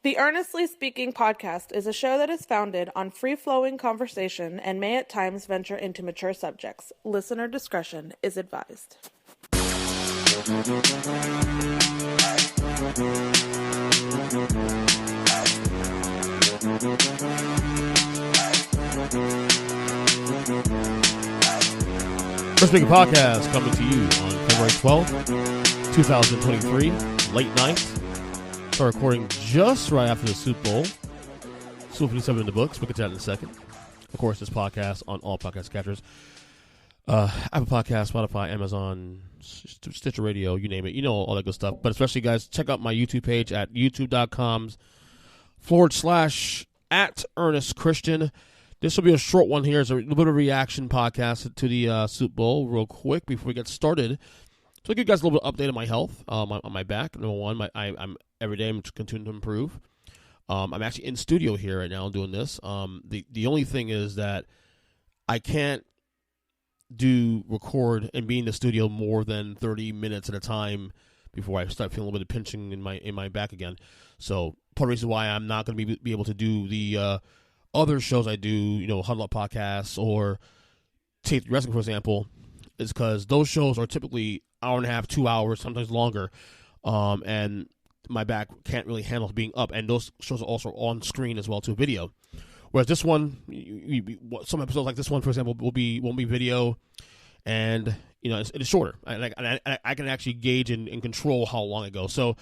The Earnestly Speaking podcast is a show that is founded on free-flowing conversation and may at times venture into mature subjects. Listener discretion is advised. First Speaking Podcast coming to you on February 12th, 2023, late night. Start recording just right after the Super Bowl. Super 57 in the books. We'll get to that in a second. Of course, this podcast on all podcast catchers. Apple Podcast, Spotify, Amazon, Stitcher Radio, you name it. You know all that good stuff. But especially, guys, check out my YouTube page at youtube.com/@EarnestChristian. This will be a short one here. It's a little bit of a reaction podcast to the Super Bowl real quick before we get started. So I'll give you guys a little bit of update on my health, on my back. Number one, I'm every day I'm continuing to improve. I'm actually in studio here right now doing this. The only thing is that I can't record and be in the studio more than 30 minutes at a time before I start feeling a little bit of pinching in my back again. So part of the reason why I'm not going to be able to do the other shows I do, you know, Huddle Up podcasts or Tape Wrestling, for example, is because those shows are typically hour and a half, 2 hours, sometimes longer, and my back can't really handle being up. And those shows are also on screen as well to video. Whereas this one, some episodes like this one, for example, won't be video, and you know it's shorter. I can actually gauge and control how long it goes. So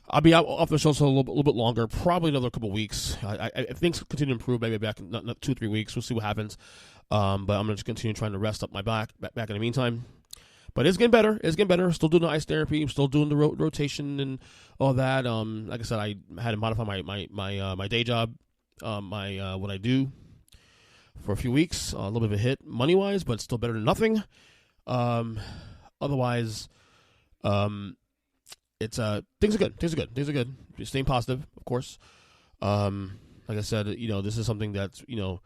I'll be out off the show for a little bit longer, probably another couple of weeks. If things continue to improve, maybe back in 2 or 3 weeks. We'll see what happens. But I'm going to just continue trying to rest up my back in the meantime. But it's getting better. Still doing the ice therapy. I'm still doing the rotation and all that. Like I said, I had to modify my day job, what I do for a few weeks. A little bit of a hit money-wise, but still better than nothing. Otherwise, it's things are good. Things are good. Just staying positive, of course. Like I said, you know, this is something that's for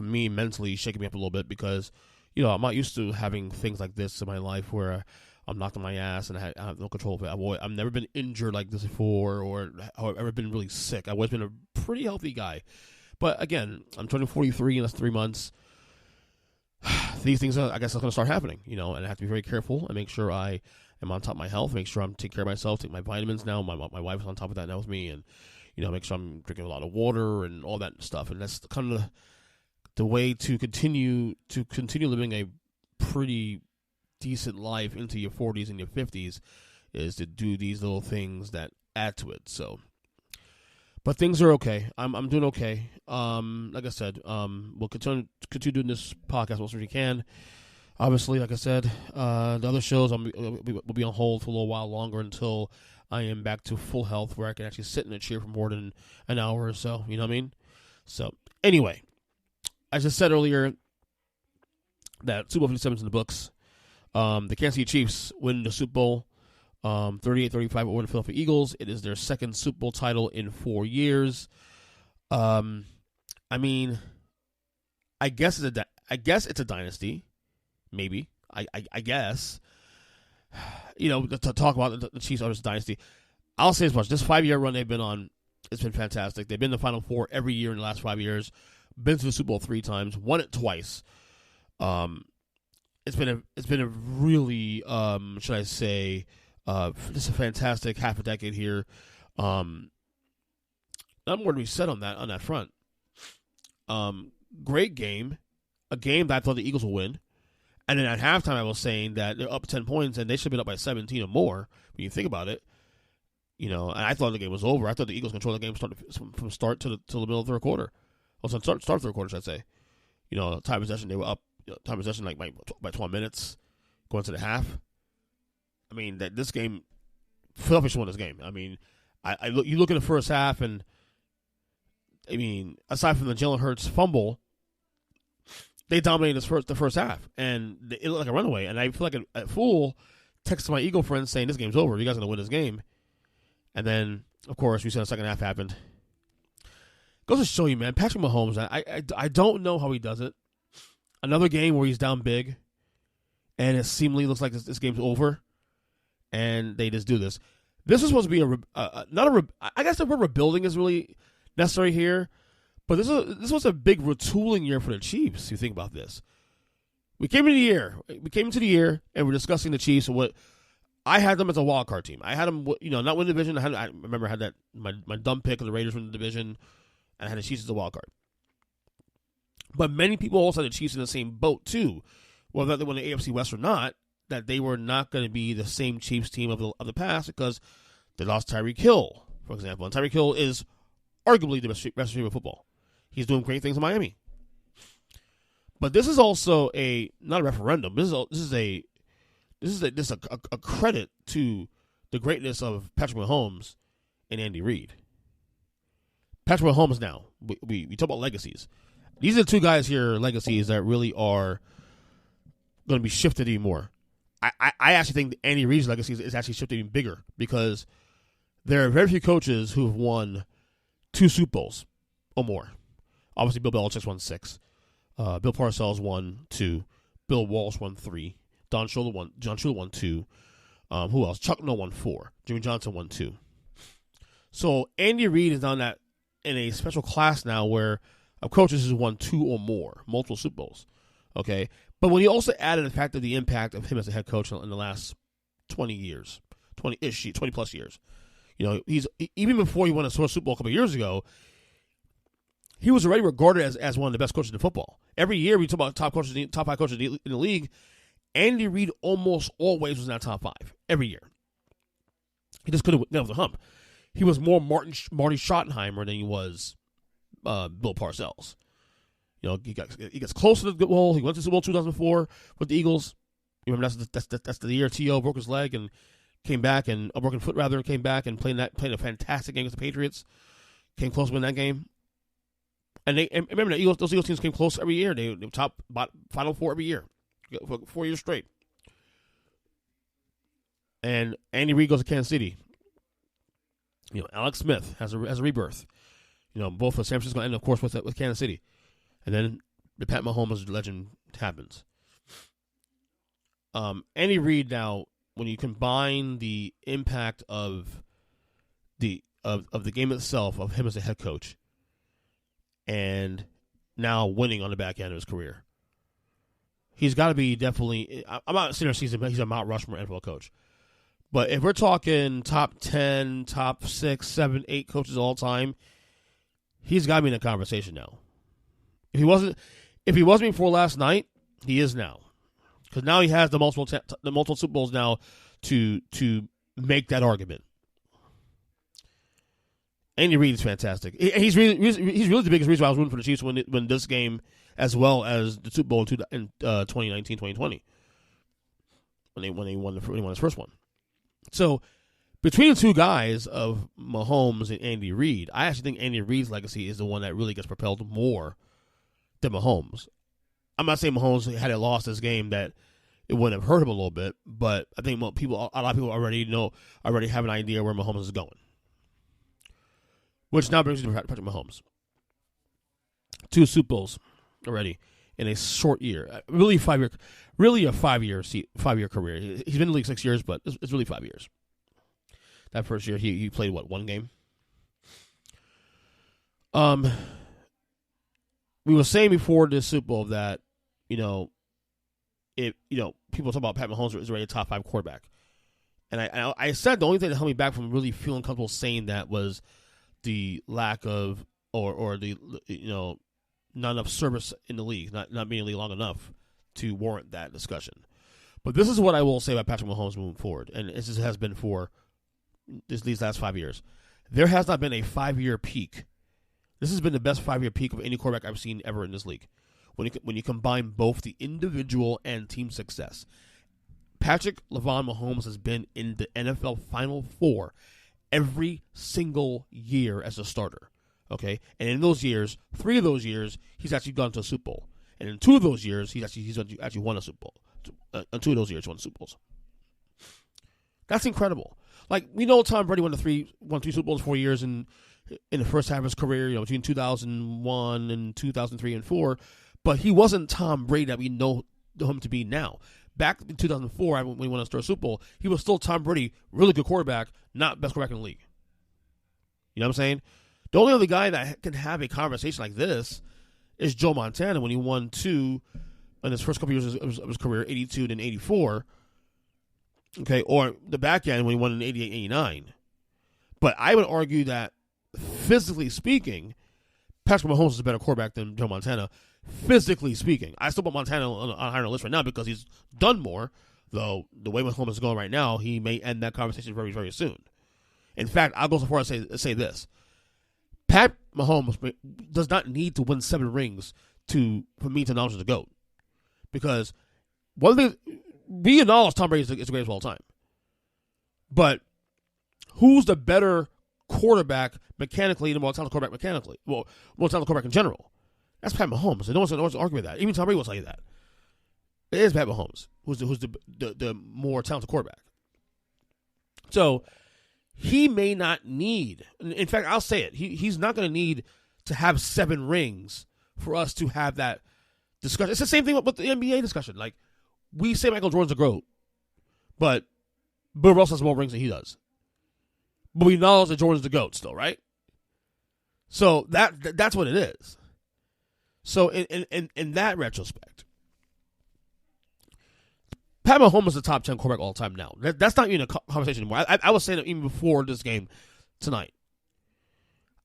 me mentally shaking me up a little bit because I'm not used to having things like this in my life where I'm knocked on my ass and I have no control of it. I've never been injured like this before, or I've ever been really sick. I've always been a pretty healthy guy. But again, I'm turning 43 in the last 3 months. These things, I guess, are going to start happening, and I have to be very careful and make sure I am on top of my health, make sure I'm taking care of myself, take my vitamins now. My wife's on top of that now with me, and, make sure I'm drinking a lot of water and all that stuff. And that's kind of the way to continue living a pretty decent life into your 40s and your 50s is to do these little things that add to it. So, but things are okay. I'm doing okay. Like I said, we'll continue doing this podcast as much as we can. Obviously, like I said, the other shows will be on hold for a little while longer until I am back to full health where I can actually sit in a chair for more than an hour or so. You know what I mean? So, anyway, as I said earlier, that Super Bowl 57 is in the books. The Kansas City Chiefs win the Super Bowl 38-35 over the Philadelphia Eagles. It is their second Super Bowl title in 4 years. I mean, I guess it's a dynasty. Maybe. I guess. To talk about the Chiefs are this dynasty, I'll say as much. This 5-year run they've been on, it's been fantastic. They've been in the Final Four every year in the last 5 years. Been to the Super Bowl 3 times, won it twice. It's been a really should I say just a fantastic half a decade here. Not more to be said on that front. Great game, a game that I thought the Eagles would win. And then at halftime, I was saying that they're up 10 points, and they should have been up by 17 or more when you think about it. And I thought the game was over. I thought the Eagles controlled the game from start to the middle of the third quarter. Well, start of the third quarter, should I say. Time possession, they were up. Time possession like by 12 minutes going to the half. I mean, this game, Philadelphia should win this game. I mean, you look at the first half, and I mean, aside from the Jalen Hurts fumble, they dominated the first half, and it looked like a runaway. And I feel like a fool texted my Eagle friends saying, this game's over. You guys are going to win this game. And then, of course, we said the second half happened. Goes to show you, man, Patrick Mahomes, I don't know how he does it. Another game where he's down big, and it seemingly looks like this game's over, and they just do this. This is supposed to be I guess the word rebuilding is really necessary here, but this was a big retooling year for the Chiefs. If you think about this, we came into the year, and we're discussing the Chiefs and what I had them as a wild card team. I had them, not win the division. I remember I had that my dumb pick of the Raiders from the division, and I had the Chiefs as a wild card. But many people also had the Chiefs in the same boat too, whether they won the AFC West or not, that they were not going to be the same Chiefs team of the past because they lost Tyreek Hill, for example. And Tyreek Hill is arguably the best receiver of football. He's doing great things in Miami. But this is also not a referendum. This is a credit to the greatness of Patrick Mahomes and Andy Reid. Patrick Mahomes now, we talk about legacies. These are the two guys here, legacies, that really are going to be shifted even more. I actually think Andy Reid's legacy is actually shifted even bigger because there are very few coaches who have won 2 Super Bowls or more. Obviously, Bill Belichick's won 6. Bill Parcells won 2. Bill Walsh won 3. John Shula won 2. Who else? Chuck Noll won 4. Jimmy Johnson won 2. So Andy Reid is on that in a special class now where of coaches who won 2 or more, multiple Super Bowls. Okay, but when you also added the fact of the impact of him as a head coach in the last 20 years, 20 plus years, he's even before he won a Super Bowl a couple of years ago, he was already regarded as one of the best coaches in football. Every year we talk about top 5 coaches in the league. Andy Reid almost always was in that top 5 every year. He just couldn't nail the hump. He was more Marty Schottenheimer than he was Bill Parcells. He gets close to the goal. He went to Super Bowl 2004 with the Eagles. You remember that's the year T.O. broke his leg and came back, and a broken foot rather, and came back and played a fantastic game against the Patriots. Came close to win that game. And remember those Eagles teams came close every year. They top Final Four every year for 4 years straight. And Andy Reid goes to Kansas City. Alex Smith has a rebirth. Both for San Francisco and of course with Kansas City. And then the Pat Mahomes legend happens. Andy Reid now, when you combine the impact of the game itself, of him as a head coach, and now winning on the back end of his career, he's got to be definitely. I'm not sitting there saying he's a Mount Rushmore NFL coach, but if we're talking top 10, top 6, 7, 8 coaches of all time, he's got to be in the conversation now. If he wasn't before last night, he is now, because now he has the multiple Super Bowls now to make that argument. Andy Reid is fantastic. He's really the biggest reason why I was rooting for the Chiefs to win this game as well as the Super Bowl in 2019, 2020 when they won his first one. So between the two guys of Mahomes and Andy Reid, I actually think Andy Reid's legacy is the one that really gets propelled more than Mahomes. I'm not saying Mahomes had it lost this game that it wouldn't have hurt him a little bit, but I think a lot of people already have an idea where Mahomes is going. Which now brings me to Patrick Mahomes. 2 Super Bowls already in a short year. Really a 5-year career. He's been in the league 6 years, but it's really 5 years. That first year he played one game. We were saying before this Super Bowl that people talk about Pat Mahomes is already a top 5 quarterback, and I said the only thing that held me back from really feeling comfortable saying that was the lack of or the not enough service in the league, not being in the league long enough to warrant that discussion. But this is what I will say about Patrick Mahomes moving forward, and this has been for these last 5 years. There has not been a 5-year peak. This has been the best 5-year peak of any quarterback I've seen ever in this league. When you combine both the individual and team success, Patrick LeVon Mahomes has been in the NFL Final Four every single year as a starter. Okay, and in those years, 3 of those years, he's actually gone to a Super Bowl, and in 2 of those years, he's actually won a Super Bowl. In 2 of those years, he won Super Bowls. That's incredible. Like, we know Tom Brady won 3 Super Bowls in 4 years in the first half of his career, between 2001 and 2003 and 4, but he wasn't Tom Brady that we know him to be now. back in 2004 when he won his third Super Bowl, he was still Tom Brady, really good quarterback, not best quarterback in the league. You know what I'm saying? The only other guy that can have a conversation like this is Joe Montana when he won 2 in his first couple years of his career, 82 and then 84. Okay, or the back end when he won in 88, 89. But I would argue that physically speaking, Patrick Mahomes is a better quarterback than Joe Montana. Physically speaking, I still put Montana on a higher list right now because he's done more. Though the way Mahomes is going right now, he may end that conversation very, very soon. In fact, I'll go so far as say this: Pat Mahomes does not need to win 7 rings for me to acknowledge him as the GOAT. Because one thing, we acknowledge Tom Brady is the greatest of all time. But who's the better quarterback mechanically and the more talented quarterback mechanically? Well, more talented quarterback in general. That's Pat Mahomes. No one's arguing with that. Even Tom Brady will tell you that. It is Pat Mahomes who's the more talented quarterback. So he may not need. In fact, I'll say it. He's not going to need to have 7 rings for us to have that discussion. It's the same thing with the NBA discussion. Like, we say Michael Jordan's a GOAT, but Bill Russell has more rings than he does. But we acknowledge that Jordan's the GOAT still, right? So that's what it is. So in that retrospect, Pat Mahomes is the top 10 quarterback all time now. That's not even a conversation anymore. I was saying it even before this game tonight.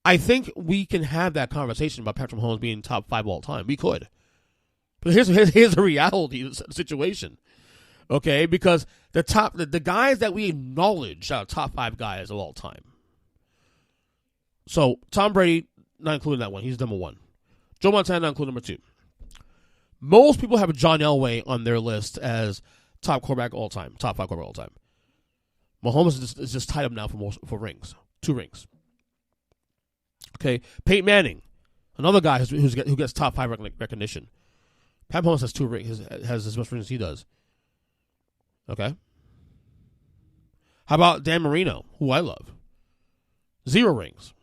I think we can have that conversation about Patrick Mahomes being top 5 all time. We could. But here's the reality of the situation. Okay? Because the guys that we acknowledge are top 5 guys of all time. So Tom Brady, not including that one. He's number 1. Joe Montana, not including number 2. Most people have John Elway on their list as top quarterback all time, top 5 quarterback all time. Mahomes is just tied up now for rings, 2 rings. Okay, Peyton Manning, another guy who gets top 5 recognition. Pat Mahomes has 2 rings, has as much rings as he does. Okay. How about Dan Marino, who I love? 0 rings.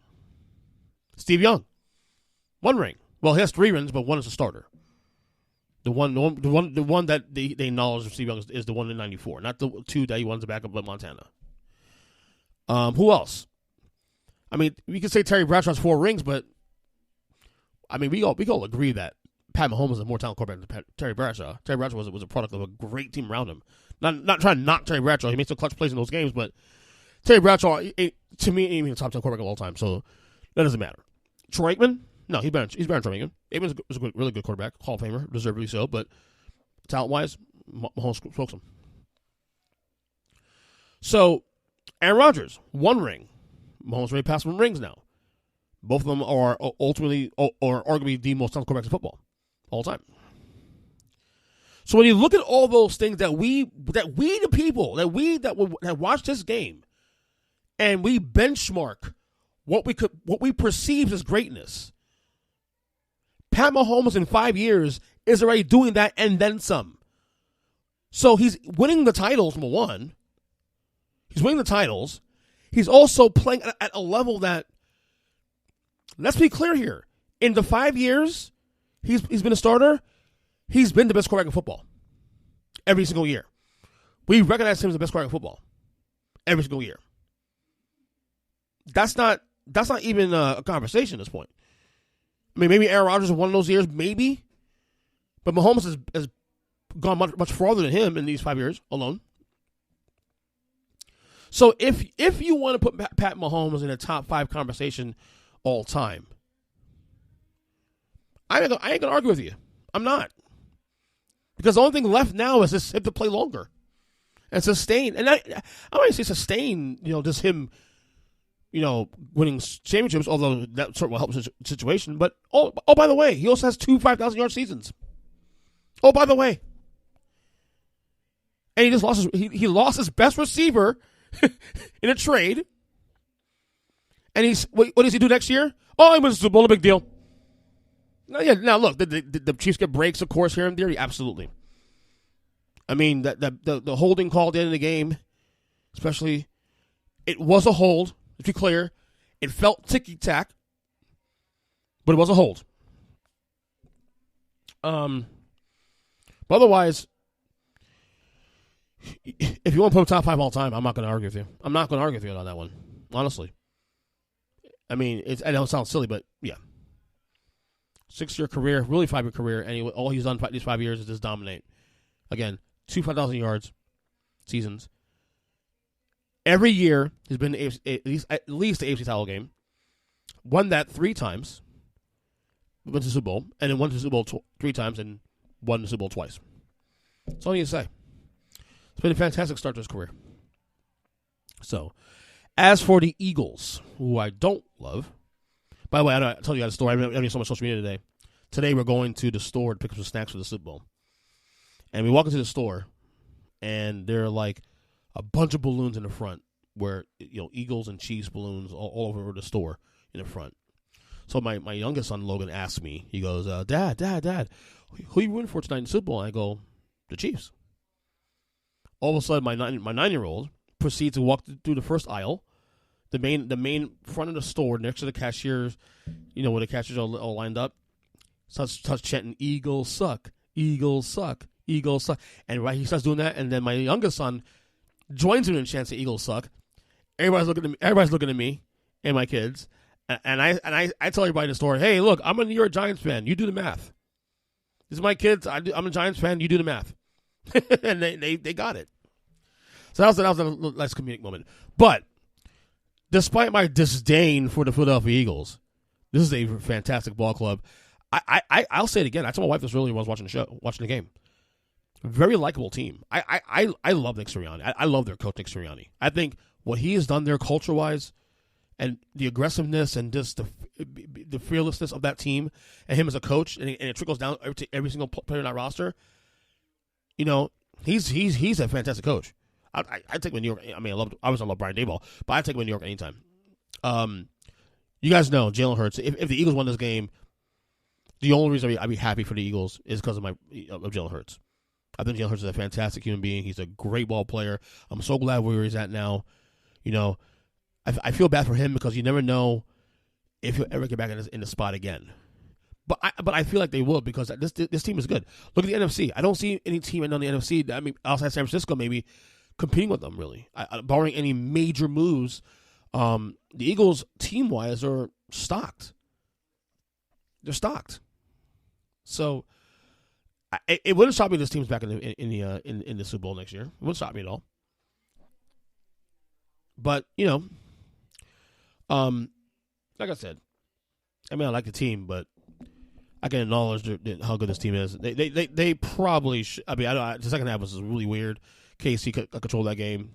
Steve Young, 1 ring. Well, he has 3 rings, but 1 is a starter. The one that they acknowledge of Steve Young is the one in '94, not the 2 that he won to back up with Montana. Who else? I mean, we could say Terry Bradshaw has 4 rings, but I mean, we all agree that Pat Mahomes is a more talented quarterback than Terry Bradshaw. Terry Bradshaw was a product of a great team around him. Not trying to knock Terry Bradshaw. He made some clutch plays in those games, but Terry Bradshaw, to me, ain't even a top 10 quarterback of all time, so that doesn't matter. Troy Aikman? No, he's better than Troy Aikman. Aikman was a really good quarterback, Hall of Famer, deservedly so, but talent-wise, Mahomes smokes him. So, Aaron Rodgers, 1 ring. Mahomes already passed 1 rings now. Both of them are ultimately, or arguably, the most talented quarterbacks in football all time. So when you look at all those things that we the people that watch this game, and we benchmark what we perceive as greatness, Pat Mahomes in 5 years is already doing that and then some. So he's winning the titles, number 1. He's winning the titles. He's also playing at a level that, let's be clear here, in the 5 years he's been a starter, he's been the best quarterback in football every single year. We recognize him as the best quarterback in football every single year. That's not even a conversation at this point. I mean, maybe Aaron Rodgers in one of those years, maybe. But Mahomes has gone much farther than him in these 5 years alone. So if you want to put Pat Mahomes in a top 5 conversation all time, I ain't gonna argue with you. I'm not, because the only thing left now is just him to play longer and sustain. And I want to say sustain. Just him. Winning championships, although that certainly will help the situation. But, oh, by the way, he also has 2 5,000-yard seasons. Oh, by the way. And he just lost his best receiver in a trade. And what does he do next year? Oh, he wins the Super Bowl, no big deal. Now look, the Chiefs get breaks, of course, here and there. Absolutely. I mean, the holding call at the end of the game, especially, it was a hold. To be clear, it felt ticky-tack, but it was a hold. But otherwise, if you want to put top 5 all time, I'm not going to argue with you. I'm not going to argue with you on that one, honestly. I mean, I know it sounds silly, but yeah. 6-year career, really 5-year career, and all he's done these 5 years is just dominate. Again, 5,000 yards seasons. Every year, he's been at least the AFC title game. Won that 3 times. Went to the Super Bowl, and then won the Super Bowl 3 times, and won the Super Bowl twice. That's all you need to say. It's been a fantastic start to his career. So, as for the Eagles, who I don't love. By the way, I told you guys a story. I've been so much social media today. Today, we're going to the store to pick up some snacks for the Super Bowl. And we walk into the store, and there are like a bunch of balloons in the front where, Eagles and Chiefs balloons all over the store in the front. So my youngest son, Logan, asked me, he goes, Dad, who are you rooting for tonight in the Super Bowl? And I go, the Chiefs. All of a sudden, my 9-year-old proceeds to walk through the first aisle, the main front of the store next to the cashiers, where the cashiers are all lined up, starts chanting, Eagles suck, Eagles suck, Eagles suck. And he starts doing that, and then my youngest son joins him and chants the Eagles suck. Everybody's looking at me and my kids. And I tell everybody in the store, hey, look, I'm a New York Giants fan. You do the math. These are my kids. I'm a Giants fan. You do the math. And they got it. So that was a nice comedic moment. But despite my disdain for the Philadelphia Eagles, this is a fantastic ball club. I'll say it again. I told my wife this earlier when I was watching the game. Very likable team. I love Nick Sirianni. I love their coach, Nick Sirianni. I think what he has done there culture-wise, and the aggressiveness and just the fearlessness of that team and him as a coach, and it trickles down to every single player in that roster. He's a fantastic coach. I take him in New York. I mean, I love Brian Daboll, but I take him in New York anytime. You guys know Jalen Hurts. If the Eagles won this game, the only reason I'd be happy for the Eagles is because of Jalen Hurts. I think Jalen Hurts is a fantastic human being. He's a great ball player. I'm so glad where he's at now. I feel bad for him because you never know if he'll ever get back in the spot again. But I feel like they will because this team is good. Look at the NFC. I don't see any team in the NFC. I mean, outside San Francisco, maybe competing with them really, barring any major moves. The Eagles team wise are stocked. They're stocked. So it wouldn't stop me if this team's back in the Super Bowl next year. It wouldn't stop me at all. But like I said, I mean, I like the team, but I can acknowledge how good this team is. They probably should. I mean, the second half was really weird. KC could control that game.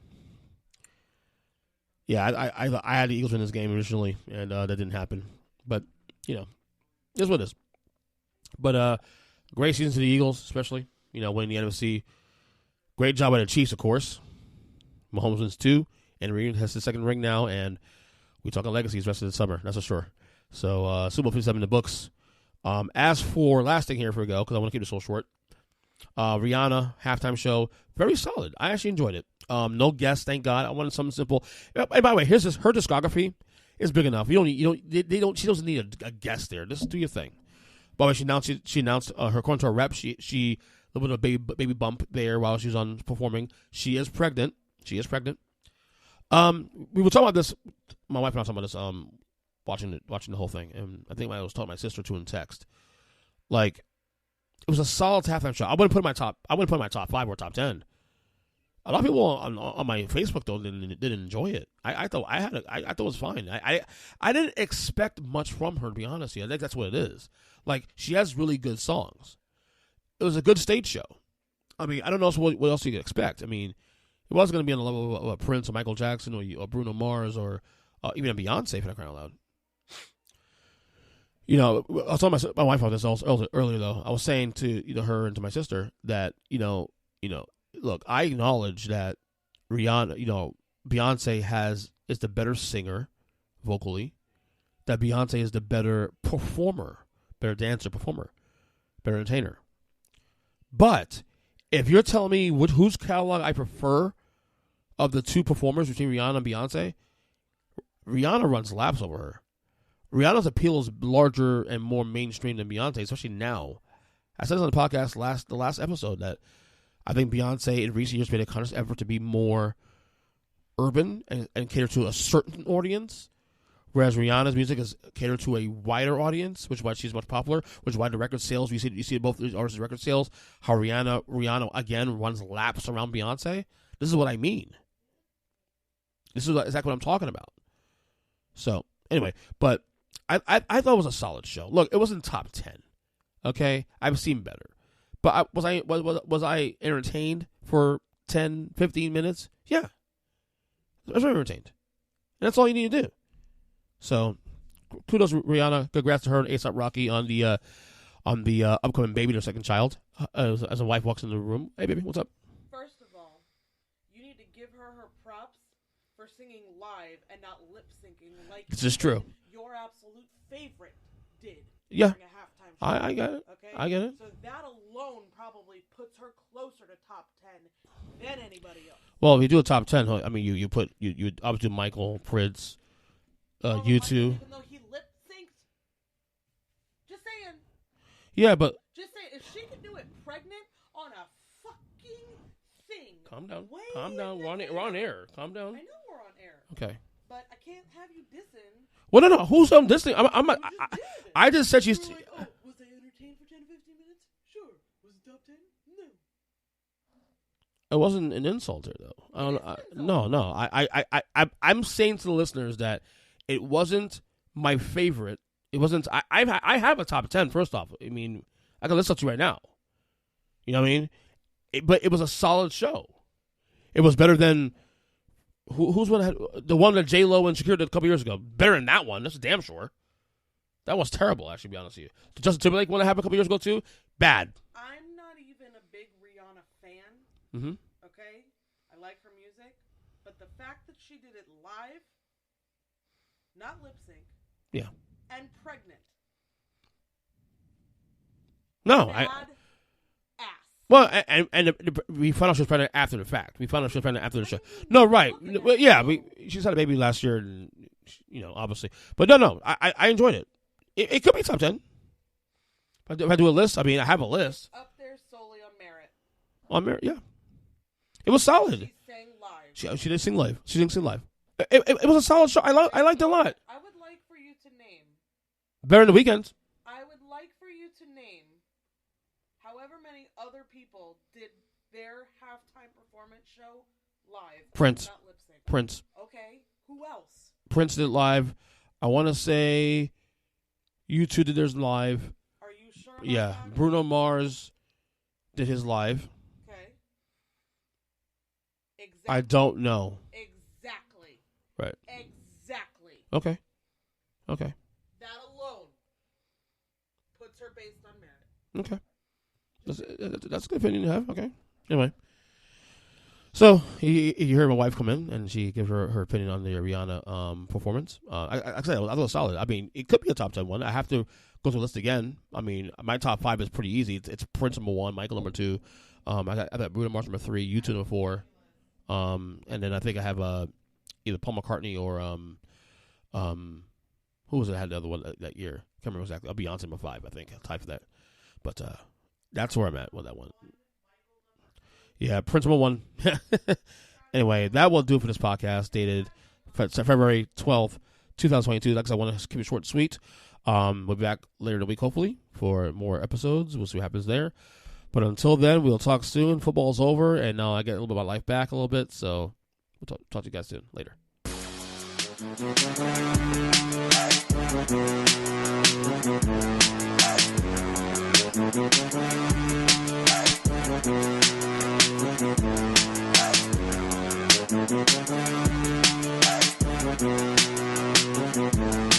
Yeah, I had the Eagles win this game originally, and that didn't happen. But, it's what it is. But great season to the Eagles, especially, winning the NFC. Great job by the Chiefs, of course. Mahomes wins 2, and Reed has his second ring now, and we talking legacies rest of the summer, that's for sure. So, Super Bowl 57 in the books. As for last thing here for a go, because I want to keep this a little short. Rihanna halftime show, very solid. I actually enjoyed it. No guests, thank God. I wanted something simple. And by the way, her discography is big enough. She doesn't need a guest there. Just do your thing. By the way, she announced her according to her rep. She a little bit of a baby bump there while she was on performing. She is pregnant. We were talking about this. My wife and I were talking about this. Watching the whole thing, and I think I was talking to my sister too in text. Like, it was a solid halftime show. I wouldn't put it in my top 5 or top 10. A lot of people on my Facebook though didn't enjoy it. I thought it was fine. I didn't expect much from her, to be honest with you. I think that's what it is. Like, she has really good songs. It was a good stage show. I mean, I don't know what else you could expect. I mean, it wasn't going to be on the level of a Prince or Michael Jackson or Bruno Mars or even a Beyonce, for that crying out loud. I was telling my wife about this earlier, though. I was saying to her and to my sister that, look, I acknowledge that Rihanna, Beyonce is the better singer vocally, that Beyonce is the better performer, better dancer, performer, better entertainer. But if you're telling me whose catalog I prefer of the two performers between Rihanna and Beyonce, Rihanna runs laps over her. Rihanna's appeal is larger and more mainstream than Beyonce, especially now. I said this on the podcast the last episode that I think Beyonce in recent years made a conscious effort to be more urban and cater to a certain audience, whereas Rihanna's music is catered to a wider audience, which is why she's much popular, which is why the record sales, you see both these artists' record sales, how Rihanna again runs laps around Beyonce. This is what I mean. This is exactly what I'm talking about. So, anyway, but I thought it was a solid show. Look, it wasn't top 10. Okay? I've seen better. But was I entertained for 10, 15 minutes? Yeah. I was very entertained. And that's all you need to do. So, kudos to Rihanna. Congrats to her and A$AP Rocky on the upcoming baby, their second child. As a wife walks into the room. Hey, baby, what's up? First of all, you need to give her props for singing live and not lip syncing like this is true. Your absolute favorite did. Yeah. During a halftime show. I get it. Okay? I get it. So that alone probably puts her closer to top 10 than anybody else. Well, if you do a top 10, I mean, you obviously Michael, Prince, U2. Even though he lip syncs. Just saying. Yeah, but. Just saying. If she can do it pregnant on a fucking thing. Calm down. Calm down. We're on air. Calm down. I know we're on air. Okay. But I can't have you dissing. Well, no. Who's on this thing? I just said she's. Like, oh, was I entertained for 10 to 15 minutes? Sure. Was it top 10? No. It wasn't an insult here, though. No. I'm saying to the listeners that it wasn't my favorite. It wasn't. I have a top 10. First off, I mean, I can list it to you right now. You know what I mean? But it was a solid show. It was better than who's one the one that J-Lo and Shakira did a couple years ago. Better than that one. That's damn sure. That was terrible, actually, to be honest with you. The Justin Timberlake one that happened a couple years ago, too, bad. I'm not even a big Rihanna fan. Mm-hmm. Okay? I like her music. But the fact that she did it live, not lip sync. Yeah. And pregnant. No, ass. Well, and we found out she was pregnant after the fact. We found out she was pregnant after the show. No, right. Well, yeah, she just had a baby last year, and, obviously. But no, I enjoyed it. It could be top 10. If I do a list, I mean, I have a list. Up there solely on merit. On merit, yeah. It was solid. She sang live. She did sing live. She didn't sing live. It was a solid show. I liked it a lot. I would like for you to name. Better than the Weeknd. I would like for you to name however many other people did their halftime performance show live. Prince. Not lip sync. Prince. Okay. Who else? Prince did it live. I want to say U2 did theirs live. Are you sure about Yeah. that? Bruno Mars did his live. Okay. Exactly. I don't know. Exactly. Right. Exactly. Okay. That alone puts her based on merit. Okay. That's a good opinion to have. Okay. Anyway. So, you heard my wife come in, and she gave her opinion on the Rihanna performance. I thought it was solid. I mean, it could be a top 10 one. I have to go through the list again. I mean, my top 5 is pretty easy. It's Prince number 1, Michael number 2. I got Bruno Mars number 3, U2 number 4. And then I think I have either Paul McCartney or who was it that had the other one that year? Can't remember exactly. Beyonce number 5, I think. I'll type for that. But that's where I'm at with that one. Yeah, Prince number 1. Anyway, that will do it for this podcast, dated February 12th, 2022. Like I said, I want to keep it short and sweet. We'll be back later in the week, hopefully, for more episodes. We'll see what happens there. But until then, we'll talk soon. Football's over, and now I get a little bit of my life back a little bit. So we'll talk to you guys soon. Later. Thank you.